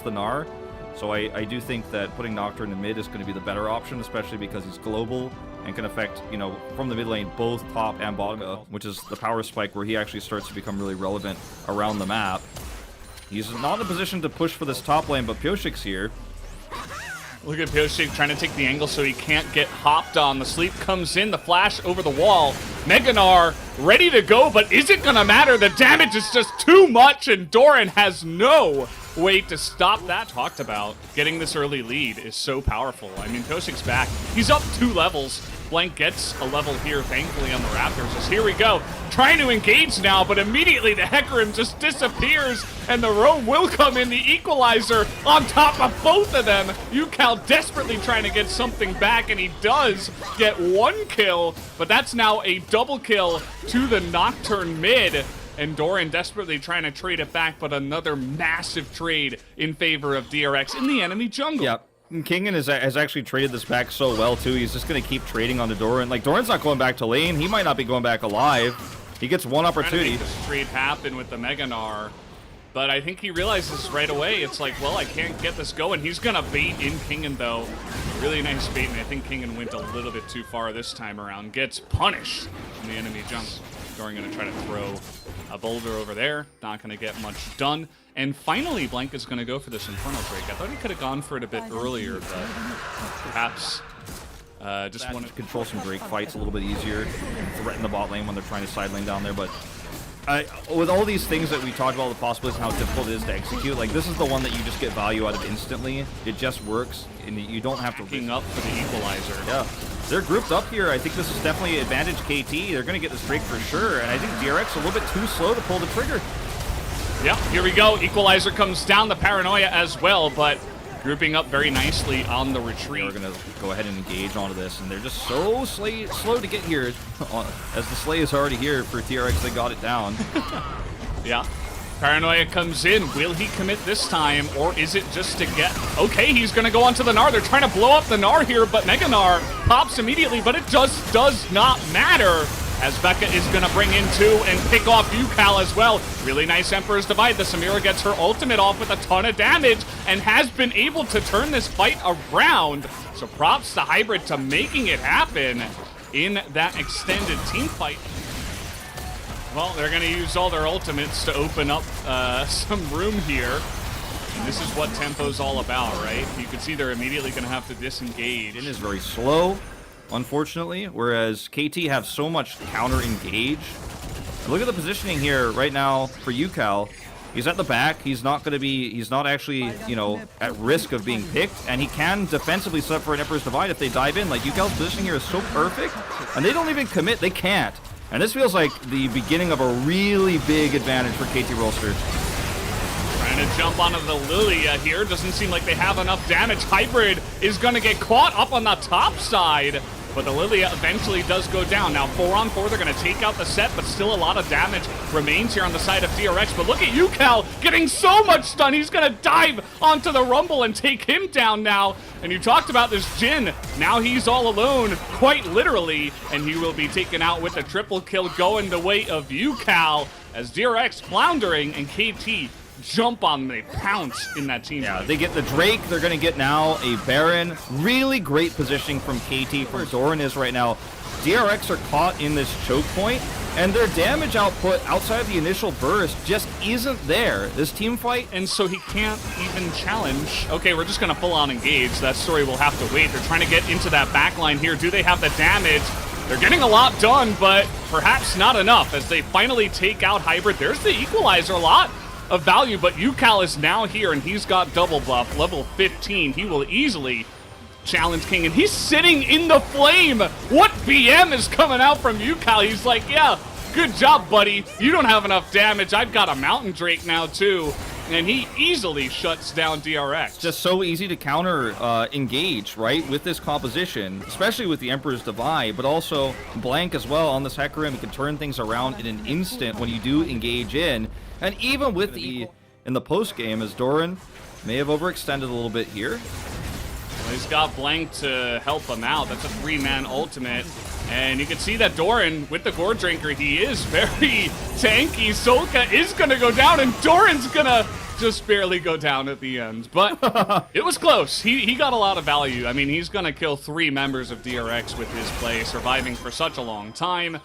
the Gnar. So I do think that putting Nocturne in mid is going to be the better option, especially because he's global and can affect, you know, from the mid lane, both top and bottom, which is the power spike where he actually starts to become really relevant around the map. He's not in a position to push for this top lane, but Pyoshik's here. Look at Pyoshik trying to take the angle so he can't get hopped on. The sleep comes in, the flash over the wall. Mega Gnar ready to go, but is it gonna matter? The damage is just too much, and Doran has no way to stop that. Talked about getting this early lead is so powerful. I mean, Pyoshik's back. He's up 2 levels. Blank gets a level here, thankfully, on the Raptors. As here we go, trying to engage now, but immediately the Hecarim just disappears, and the roam will come in, the equalizer on top of both of them. UCal desperately trying to get something back, and he does get 1 kill, but that's now a double kill to the Nocturne mid. And Doran desperately trying to trade it back, but another massive trade in favor of DRX in the enemy jungle. Yep. Kingen has actually traded this back so well, too. He's just going to keep trading on the Doran. Like, Doran's not going back to lane. He might not be going back alive. He gets one opportunity. Trying to make this trade happen with the Mega Gnar, but I think he realizes right away, it's like, well, I can't get this going. He's going to bait in Kingen, though. Really nice bait, and I think Kingen went a little bit too far this time around. Gets punished in the enemy jungle. Doran going to try to throw a boulder over there. Not going to get much done. And finally, Blank is going to go for this Infernal Drake. I thought he could have gone for it a bit earlier, but perhaps just wanted to control some Drake fights a little bit easier and threaten the bot lane when they're trying to side lane down there. But with all these things that we talked about, the possibilities and how difficult it is to execute, like, this is the one that you just get value out of instantly. It just works, and you don't have to backing up for the equalizer. Yeah. They're grouped up here. I think this is definitely advantage KT. They're going to get this Drake for sure, and I think DRX a little bit too slow to pull the trigger. Yeah, here we go. Equalizer comes down, the Paranoia as well, but grouping up very nicely on the retreat. We're going to go ahead and engage onto this, and they're just so slow to get here. As the Slay is already here for TRX, they got it down. Yeah. Paranoia comes in. Will he commit this time, or is it just to get... Okay, he's going to go onto the Gnar. They're trying to blow up the Gnar here, but Mega Gnar pops immediately, but it just does not matter, as Becca is going to bring in 2 and pick off UCal as well. Really nice Emperor's Divide. The Samira gets her ultimate off with a ton of damage and has been able to turn this fight around. So props to Hybrid to making it happen in that extended team fight. Well, they're going to use all their ultimates to open up some room here. And this is what Tempo's all about, right? You can see they're immediately going to have to disengage. It is very slow, unfortunately, whereas KT have so much counter-engage. Look at the positioning here right now for UCal. He's at the back. He's not actually, you know, at risk of being picked, and he can defensively set up for an Emperor's Divide if they dive in. Like, UCal's positioning here is so perfect, and they don't even commit. They can't. And this feels like the beginning of a really big advantage for KT Rolster. Trying to jump onto the Lilia here. Doesn't seem like they have enough damage. Hybrid is going to get caught up on the top side, but the Lilia eventually does go down. Now 4-on-4, they're going to take out the set, but still a lot of damage remains here on the side of DRX. But look at UCal getting so much stun. He's going to dive onto the Rumble and take him down now. And you talked about this Jhin. Now he's all alone, quite literally, and he will be taken out with a triple kill going the way of UCal as DRX floundering and KT jump on them. They pounce in that team. Yeah, they get the Drake. They're going to get now a Baron. Really great positioning from KT, from Doran is right now. DRX are caught in this choke point, and their damage output outside of the initial burst just isn't there. This team fight... And so he can't even challenge. Okay, we're just going to full-on engage. That story will have to wait. They're trying to get into that backline here. Do they have the damage? They're getting a lot done, but perhaps not enough as they finally take out Hybrid. There's the equalizer. A lot of value, but UCal is now here, and he's got double buff, level 15. He will easily challenge King, and he's sitting in the flame. What BM is coming out from UCal? He's like, yeah, good job, buddy. You don't have enough damage. I've got a Mountain Drake now, too. And he easily shuts down DRX. Just so easy to counter engage, right, with this composition, especially with the Emperor's Divide, but also Blank as well on this Hecarim. You can turn things around in an instant when you do engage in. And even with the in the post game, as Doran may have overextended a little bit here. Well, he's got Blank to help him out. That's a 3-man ultimate. And you can see that Doran, with the Gore Drinker, he is very tanky. Solka is going to go down, and Doran's going to just barely go down at the end. But it was close. He got a lot of value. I mean, he's going to kill 3 members of DRX with his play, surviving for such a long time.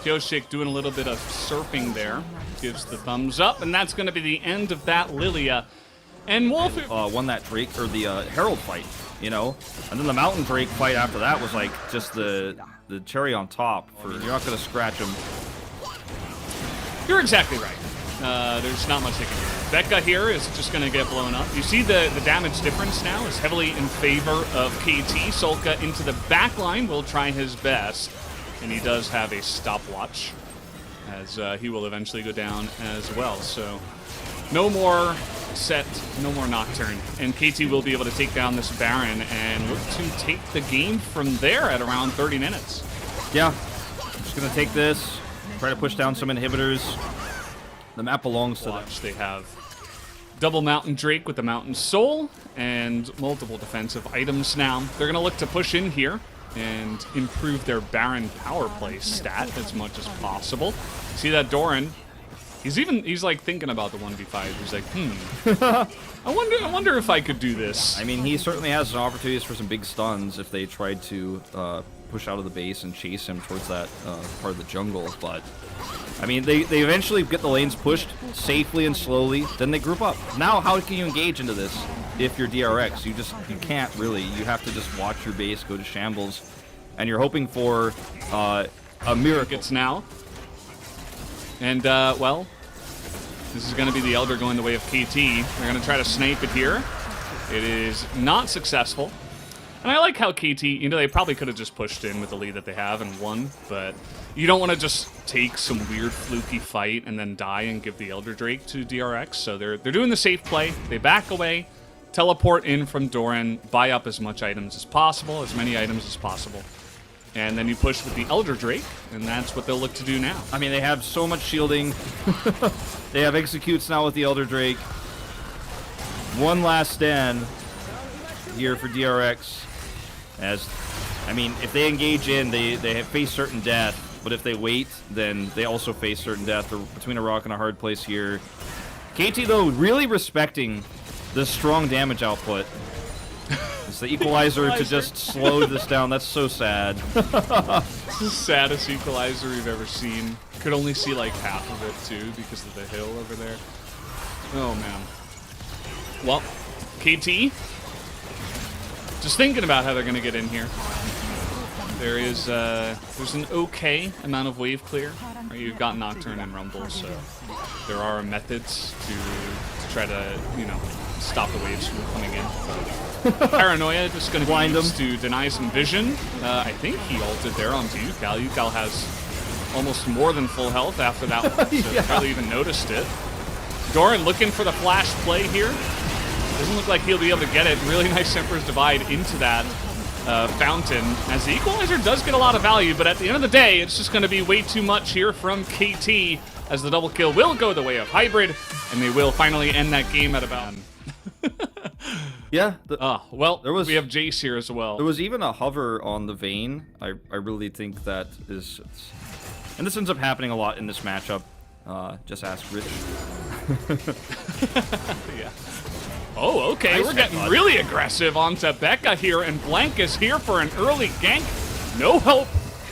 Pioshik doing a little bit of surfing there. Gives the thumbs up, and that's going to be the end of that Lilia. And Wolf won that Drake, or the Herald fight, you know? And then the Mountain Drake fight after that was like just the cherry on top. You're not going to scratch him. You're exactly right. There's not much they can do. Becca here is just going to get blown up. You see the damage difference now is heavily in favor of KT. Solka into the back line will try his best, and he does have a stopwatch, as he will eventually go down as well. So no more set, no more Nocturne, and KT will be able to take down this Baron and look to take the game from there at around 30 minutes. Yeah, just going to take this, try to push down some inhibitors. The map belongs to them. They have double Mountain Drake with the Mountain Soul and multiple defensive items now. They're going to look to push in here and improve their Baron power play stat as much as possible. See that Doran? He's like thinking about the 1v5. He's like, I wonder if I could do this. I mean, he certainly has some opportunities for some big stuns if they tried to push out of the base and chase him towards that part of the jungle, but I mean, they eventually get the lanes pushed safely and slowly, then they group up. Now, how can you engage into this if you're DRX? You can't really. You have to just watch your base go to shambles, and you're hoping for a miracle. It's now. And, well, this is going to be the Elder going the way of KT. They're going to try to snipe it here. It is not successful. And I like how KT, you know, they probably could have just pushed in with the lead that they have and won, but you don't want to just take some weird fluky fight and then die and give the Elder Drake to DRX. So they're doing the safe play. They back away, teleport in from Doran, buy up as much items as possible, as many items as possible. And then you push with the Elder Drake, and that's what they'll look to do now. I mean, they have so much shielding. They have executes now with the Elder Drake. One last stand here for DRX. As, I mean, if they engage in, they face certain death. But if they wait, then they also face certain death. They're between a rock and a hard place here. KT, though, really respecting the strong damage output. It's the equalizer to just slow this down. That's so sad. It's the saddest equalizer we've ever seen. Could only see like half of it, too, because of the hill over there. Oh, man. Well, KT, just thinking about how they're going to get in here. There is there's an okay amount of wave clear. Right? You've got Nocturne and Rumble, so there are methods to try to, you know, stop the waves from coming in. Paranoia just going to be used to deny some vision. I think he ulted there onto Yukal. Yukal has almost more than full health after that one, so yeah. Barely even noticed it. Doran looking for the flash play here. Doesn't look like he'll be able to get it. Really nice Emperor's Divide into that fountain, as the equalizer does get a lot of value, but at the end of the day, it's just going to be way too much here from KT, as the double kill will go the way of Hybrid, and they will finally end that game at about... Yeah. Well, we have Jace here as well. There was even a hover on the Vayne. I really think that is... And this ends up happening a lot in this matchup. Just ask Rich. Yeah. Oh, okay, we're getting really aggressive onto Becca here, and Blank is here for an early gank. No help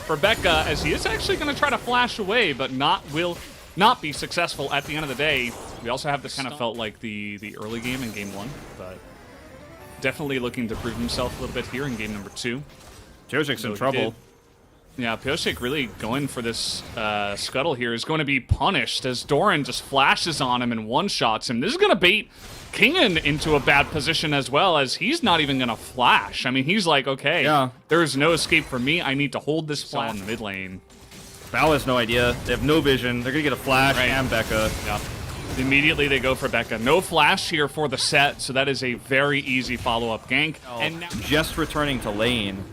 for Becca, as he is actually going to try to flash away, but will not be successful at the end of the day. We also have this kind of felt like the early game in game 1, but definitely looking to prove himself a little bit here in game number 2. Pioshik's in trouble. Yeah, Pioshik really going for this scuttle here is going to be punished, as Doran just flashes on him and one-shots him. This is going to bait Kingen into a bad position as well, as he's not even going to flash. I mean, he's like, okay, yeah, there is no escape for me. I need to hold this flash in the mid lane. Val has no idea. They have no vision. They're going to get a flash and Becca. Yeah. Immediately they go for Becca. No flash here for the set, so that is a very easy follow-up gank. And now just returning to lane.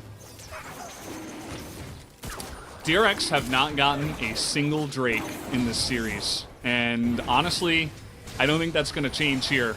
DRX have not gotten a single Drake in this series, and honestly, I don't think that's going to change here.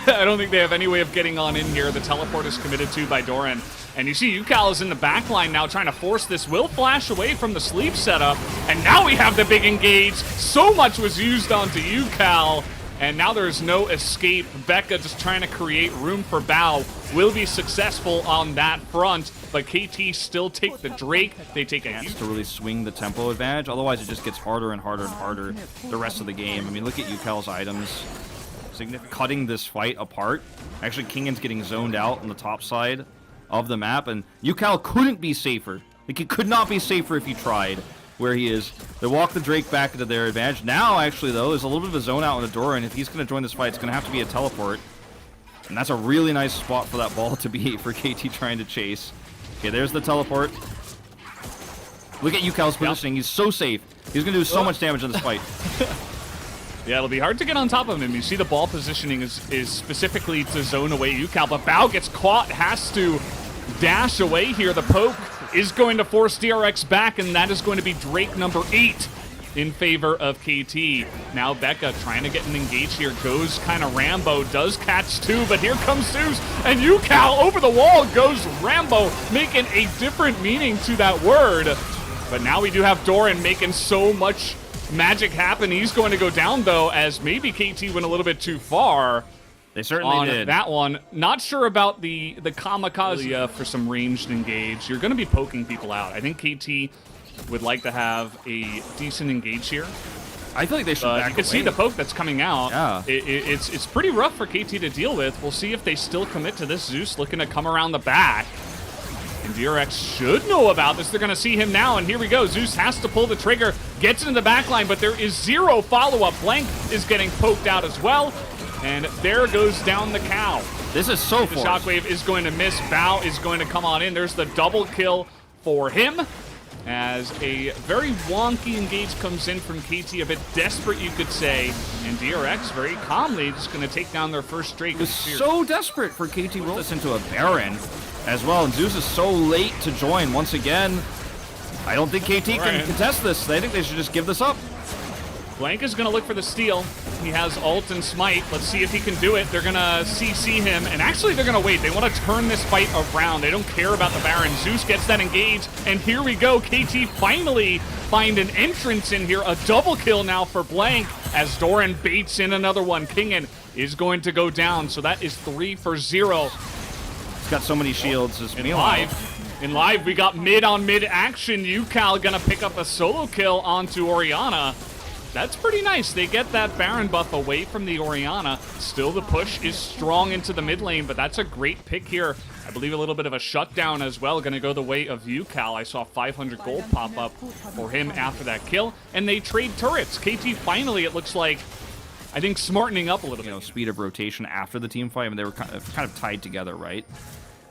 I don't think they have any way of getting on in here. The teleport is committed to by Doran. And you see Yukal is in the back line now trying to force this. Will flash away from the sleep setup. And now we have the big engage. So much was used onto Yukal. and now there's no escape. Becca just trying to create room for Bao. Will be successful on that front, but KT still take the Drake. They take a chance to really swing the tempo advantage. Otherwise, it just gets harder and harder and harder the rest of the game. I mean, look at UCal's items. Cutting this fight apart. Actually, Kingan's getting zoned out on the top side of the map, and UCal couldn't be safer. Like, he could not be safer if he tried where he is. They walk the Drake back into their advantage. Now, actually, though, there's a little bit of a zone out on the door, and if he's going to join this fight, it's going to have to be a teleport. And that's a really nice spot for that ball to be for KT trying to chase. Okay, there's the teleport. Look at UCal's positioning. He's so safe. He's going to do so much damage in this fight. Yeah, it'll be hard to get on top of him. You see the ball positioning is specifically to zone away UCal, but Bao gets caught, has to dash away here. The poke is going to force DRX back, and that is going to be Drake number 8 in favor of KT. Now Becca trying to get an engage here, goes kind of Rambo, does catch 2, but here comes Zeus, and UCal over the wall goes Rambo, making a different meaning to that word. But now we do have Doran making so much magic happen. He's going to go down, though, as maybe KT went a little bit too far. They certainly did. That one. Not sure about the kamikaze for some ranged engage. You're going to be poking people out. I think KT would like to have a decent engage here. I feel like they should back You can see the poke that's coming out. Yeah. It's pretty rough for KT to deal with. We'll see if they still commit to this. Zeus looking to come around the back. And DRX should know about this. They're going to see him now, and here we go. Zeus has to pull the trigger, gets into the back line, but there is zero follow-up. Blank is getting poked out as well, and there goes down the cow. This is so The forced. Shockwave is going to miss. Bao is going to come on in. There's the double kill for him, as a very wonky engage comes in from KT, a bit desperate, you could say, and DRX very calmly just going to take down their first Drake. It's so desperate for KT to roll this into a Baron as well, and Zeus is so late to join once again. I don't think KT can contest this. I think they should just give this up. Blank is going to look for the steal. He has ult and smite. Let's see if he can do it. They're going to CC him, and actually they're going to wait. They want to turn this fight around. They don't care about the Baron. Zeus gets that engage, and here we go. KT finally find an entrance in here. A double kill now for Blank as Doran baits in another one. Kingan is going to go down, so that is 3 for 0. He's got so many shields. In live, we got mid-on-mid action. UCal gonna pick up a solo kill onto Orianna. That's pretty nice. They get that Baron buff away from the Orianna. Still, the push is strong into the mid lane, but that's a great pick here. I believe a little bit of a shutdown as well. Gonna go the way of UCal. I saw 500 gold pop up for him after that kill, and they trade turrets. KT finally, it looks like, I think, smartening up a little bit. Speed of rotation after the team fight. I mean, they were kind of tied together, right?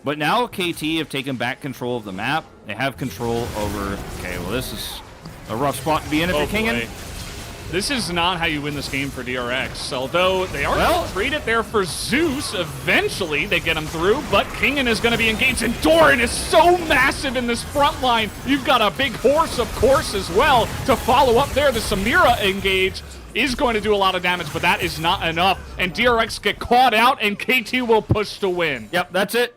But now KT have taken back control of the map. They have control over... Okay, well, this is a rough spot to be in if you're Kingan. This is not how you win this game for DRX. Although they are going to trade it there for Zeus. Eventually, they get him through, but Kingan is going to be engaged, and Doran is so massive in this front line. You've got a big horse, of course, as well, to follow up there. The Samira engage is going to do a lot of damage, but that is not enough. And DRX get caught out, and KT will push to win. Yep, that's it.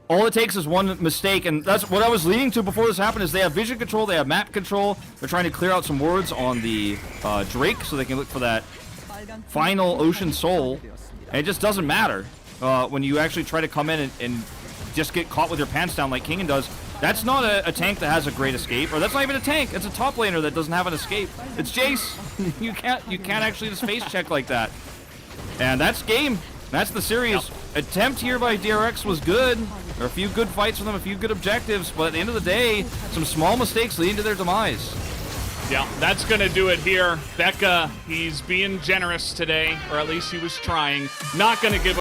All it takes is one mistake, and that's what I was leading to before this happened, is they have vision control, they have map control. They're trying to clear out some wards on the Drake so they can look for that final Ocean Soul. And it just doesn't matter when you actually try to come in and just get caught with your pants down like Kingan does. That's not a tank that has a great escape, or that's not even a tank. It's a top laner that doesn't have an escape. It's Jace. you can't actually just face check like that. And that's game. That's the series. Attempt here by DRX was good. There are a few good fights for them, a few good objectives, but at the end of the day, some small mistakes leading to their demise. Yeah, that's going to do it here. Becca, he's being generous today, or at least he was trying. Not going to give